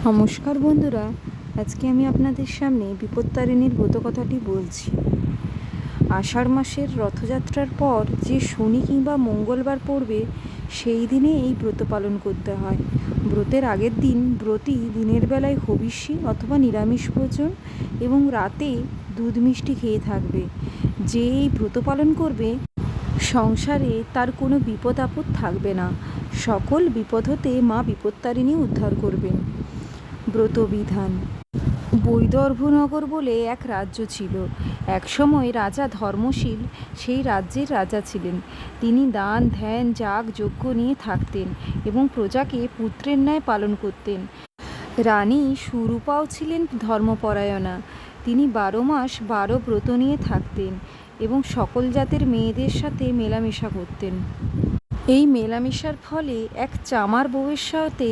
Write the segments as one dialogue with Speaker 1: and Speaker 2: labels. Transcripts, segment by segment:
Speaker 1: নমস্কার বন্ধুরা, আজকে আমি আপনাদের সামনে বিপত্তারিণীর ব্রতকথাটি বলছি। আষাঢ় মাসের রথযাত্রার পর যে শনি কিংবা মঙ্গলবার পড়বে সেই দিনে এই ব্রত পালন করতে হয়। ব্রতের আগের দিন ব্রতী দিনের বেলায় হবিষ্যি অথবা নিরামিষ ভোজন এবং রাতে দুধ মিষ্টি খেয়ে থাকবে। যে এই ব্রত পালন করবে সংসারে তার কোনো বিপদ আপদ থাকবে না। সকল বিপদ হতে মা বিপত্তারিণী উদ্ধার করবেন। ব্রতবিধান। বৈদর্ভনগর বলে এক রাজ্য ছিল। একসময় রাজা ধর্মশীল সেই রাজ্যের রাজা ছিলেন। তিনি দান ধ্যান যাগ যজ্ঞ নিয়ে থাকতেন এবং প্রজাকে পুত্রের ন্যায় পালন করতেন। রানী সুরূপাও ছিলেন ধর্মপরায়ণা। তিনি 12 মাস 12 ব্রত নিয়ে থাকতেন এবং সকল জাতের মেয়েদের সাথে মেলামেশা করতেন। এই মেলামেশার ফলে এক চামার বউয়ের সাথে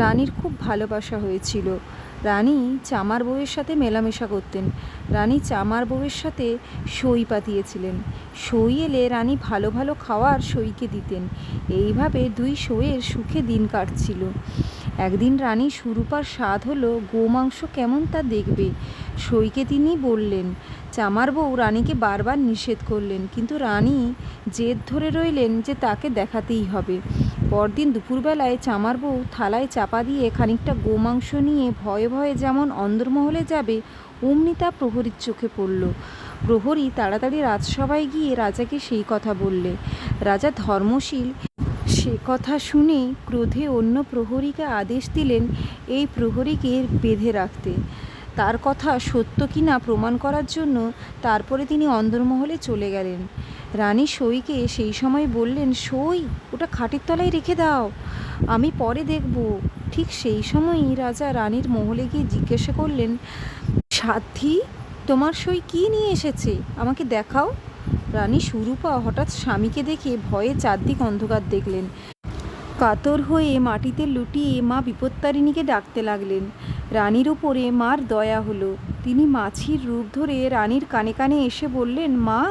Speaker 1: রানীর খুব ভালোবাসা হয়েছিল। রানী চামার বউয়ের সাথে মেলামেশা করতেন। রানী চামার বউয়ের সাথে সই পাতিয়েছিলেন। সই এলে রানী ভালো ভালো খাওয়ার সইকে দিতেন। এইভাবে দুই সইয়ের সুখে দিন কাটছিল। একদিন রানী সুরূপার স্বাদ হলো গোমাংস কেমন তা দেখবে। সইকে তিনি বললেন। চামার বউ রানীকে বারবার নিষেধ করলেন, কিন্তু রানী জেদ ধরে রইলেন যে তাকে দেখাতেই হবে। পরদিন দুপুরবেলায় চামার বউ থালায় চাপা দিয়ে খানিকটা গোমাংস নিয়ে ভয়ে ভয়ে যেমন অন্দরমহলে যাবে, অমনি তা প্রহরীর চোখে পড়ল। প্রহরী তাড়াতাড়ি রাজসভায় গিয়ে রাজাকে সেই কথা বললে। রাজা ধর্মশীল সে কথা শুনে ক্রোধে অন্য প্রহরীকে আদেশ দিলেন এই প্রহরীকে বেঁধে রাখতে। তার কথা সত্য কিনা প্রমাণ করার জন্য তারপরে তিনি অন্দরমহলে চলে গেলেন। রানী সইকে সেই সময় বললেন, সই, ওটা খাটের তলায় রেখে দাও, আমি পরে দেখব। ঠিক সেই সময়ই রাজা রানীর মহলে গিয়ে জিজ্ঞাসা করলেন, সাধ্বী, তোমার সই কী নিয়ে এসেছে, আমাকে দেখাও। রানী সুরূপা হঠাৎ স্বামীকে দেখে ভয়ে চারদিক অন্ধকার দেখলেন। কাতর হয়ে মাটিতে লুটিয়ে মা বিপত্তারিণীকে ডাকতে লাগলেন। রানীর উপরে মার দয়া হলো। তিনি মাছির রূপ ধরে রানীর কানে কানে এসে বললেন, মা,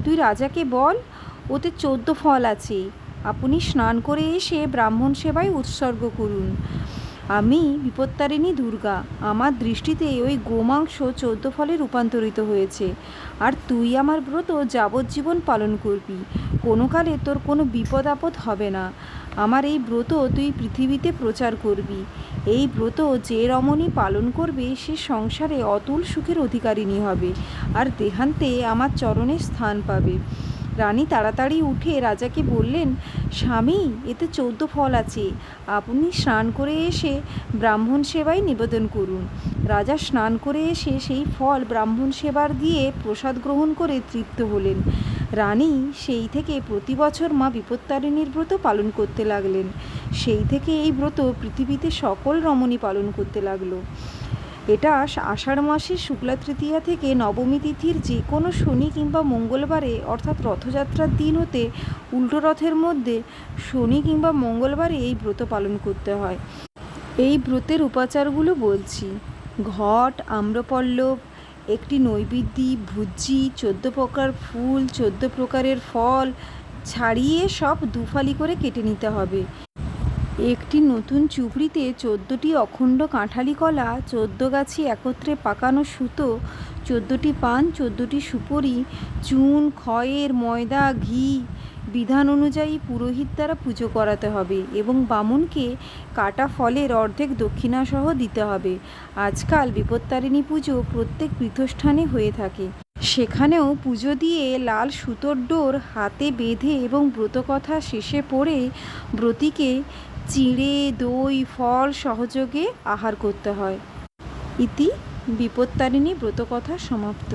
Speaker 1: তুই রাজাকে বল, ওতে 14 ফল আছে, আপনি স্নান করে এসে ব্রাহ্মণ সেবায় উৎসর্গ করুন। আমি বিপত্তারিণী দুর্গা, আমার দৃষ্টিতে ওই গোমাংস 14 ফলে রূপান্তরিত হয়েছে, আর তুই আমার ব্রত যাবজ্জীবন পালন করবি। কোনো কালে তোর কোনো বিপদ আপদ হবে না। আমার এই ব্রত তুই পৃথিবীতে প্রচার করবি। এই ব্রত যে রমণী পালন করবে সে সংসারে অতুল সুখের অধিকারিণী হবে আর দেহান্তে আমার চরণে স্থান পাবে। রানী তাড়াতাড়ি উঠে রাজাকে বললেন, স্বামী, এতে 14 ফল আছে, আপনি স্নান করে এসে ব্রাহ্মণ সেবায় নিবেদন করুন। রাজা স্নান করে এসে সেই ফল ব্রাহ্মণ সেবার দিয়ে প্রসাদ গ্রহণ করে তৃপ্ত হলেন। রানী সেই থেকে প্রতি বছর মা বিপত্তারিণীর ব্রত পালন করতে লাগলেন। সেই থেকে এই ব্রত পৃথিবীতে সকল রমণী পালন করতে লাগলো। এটা আষাঢ় মাসের শুক্লা তৃতীয়া থেকে নবমী তিথির যে কোনো শনি কিংবা মঙ্গলবারে, অর্থাৎ রথযাত্রার দিন হতে উল্টো রথের মধ্যে শনি কিংবা মঙ্গলবারে এই ব্রত পালন করতে হয়। এই ব্রতের উপাচারগুলো বলছি। ঘট, আম্রপল্লব, একটি নৈবেদ্যি, ভুজ্জি, 14 প্রকার ফুল, 14 প্রকারের ফল ছাড়িয়ে সব দুফালি করে কেটে নিতে হবে। একটি নতুন চুবড়িতে 14টি অখণ্ড কাঁঠালি কলা, 14 গাছি একত্রে পাকানো সুতো, 14টি পান, 14টি সুপরি, চুন, খয়ের, ময়দা, ঘি বিধান অনুযায়ী পুরোহিত দ্বারা পুজো করাতে হবে এবং বামুনকে কাটা ফলের অর্ধেক দক্ষিণাসহ দিতে হবে। আজকাল বিপত্তারিণী পুজো প্রত্যেক পীঠস্থানে হয়ে থাকে। সেখানেও পুজো দিয়ে লাল সুতোর ডোর হাতে বেঁধে এবং ব্রতকথা শেষে পড়ে ব্রতীকে চিঁড়ে, দই, ফল সহযোগে আহার করতে হয়। ইতি বিপত্তারিণী ব্রতকথা সমাপ্ত।